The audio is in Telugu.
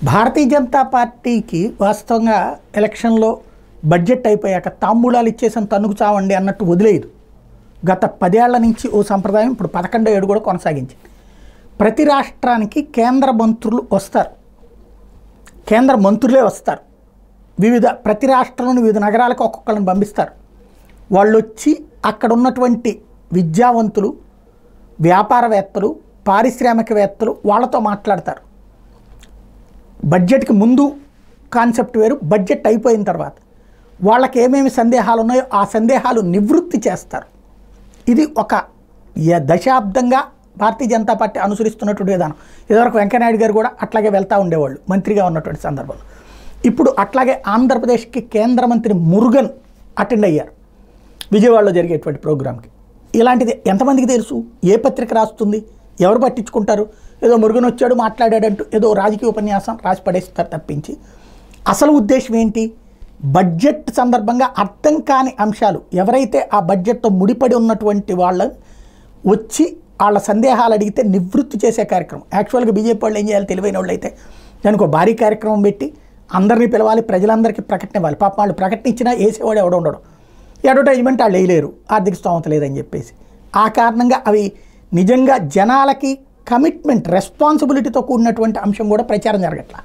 భారతీయ జనతా పార్టీకి వాస్తవంగా ఎలక్షన్లో బడ్జెట్ అయిపోయాక తాంబూలాలు ఇచ్చేసిన తన్నుకు చావండి అన్నట్టు వదిలేదు. గత 10 ఏళ్ల నుంచి ఓ సంప్రదాయం ఇప్పుడు 11వ ఏడు కూడా కొనసాగించింది. ప్రతి రాష్ట్రానికి కేంద్ర మంత్రులు వస్తారు, కేంద్ర మంత్రులే వస్తారు. ప్రతి రాష్ట్రంలోని వివిధ నగరాలకు ఒక్కొక్కరిని పంపిస్తారు. వాళ్ళు వచ్చి అక్కడ ఉన్నటువంటి విద్యావంతులు, వ్యాపారవేత్తలు, పారిశ్రామికవేత్తలు వాళ్ళతో మాట్లాడతారు. బడ్జెట్కి ముందు కాన్సెప్ట్ వేరు, బడ్జెట్ అయిపోయిన తర్వాత వాళ్ళకి ఏమేమి సందేహాలు ఉన్నాయో ఆ సందేహాలు నివృత్తి చేస్తారు. ఇది ఒక దశాబ్దంగా భారతీయ జనతా పార్టీ అనుసరిస్తున్నటువంటి విధానం. ఇదివరకు వెంకయ్యనాయుడు గారు కూడా అట్లాగే వెళ్తూ ఉండేవాళ్ళు మంత్రిగా ఉన్నటువంటి సందర్భంలో. ఇప్పుడు అట్లాగే ఆంధ్రప్రదేశ్కి కేంద్ర మంత్రి మురుగన్ అటెండ్ అయ్యారు విజయవాడలో జరిగేటువంటి ప్రోగ్రామ్కి. ఇలాంటిది ఎంతమందికి తెలుసు? ఏ పత్రిక రాస్తుంది? ఎవరు పట్టించుకుంటారు? ఏదో మురుగన్ వచ్చాడు మాట్లాడాడంటూ ఏదో రాజకీయ ఉపన్యాసం రాసి పడేస్తారు తప్పించి అసలు ఉద్దేశం ఏంటి? బడ్జెట్ సందర్భంగా అర్థం కాని అంశాలు ఎవరైతే ఆ బడ్జెట్తో ముడిపడి ఉన్నటువంటి వాళ్ళ వచ్చి వాళ్ళ సందేహాలు అడిగితే నివృత్తి చేసే కార్యక్రమం. యాక్చువల్గా బీజేపీ వాళ్ళు ఏం చేయాలి? తెలివైన వాళ్ళు అయితే దానికి ఒక భారీ కార్యక్రమం పెట్టి అందరినీ పిలవాలి, ప్రజలందరికీ ప్రకటన ఇవ్వాలి. పాప వాళ్ళు ప్రకటన ఇచ్చినా వేసేవాడు ఎవడో ఉండడు. అడ్వర్టైజ్మెంట్ వాళ్ళు వేయలేరు, ఆర్థిక స్తోమత లేదని చెప్పేసి. ఆ కారణంగా అవి నిజంగా జనాలకి కమిట్మెంట్, రెస్పాన్సిబిలిటీతో కూడినటువంటి అంశం కూడా ప్రచారం జరగట్లా.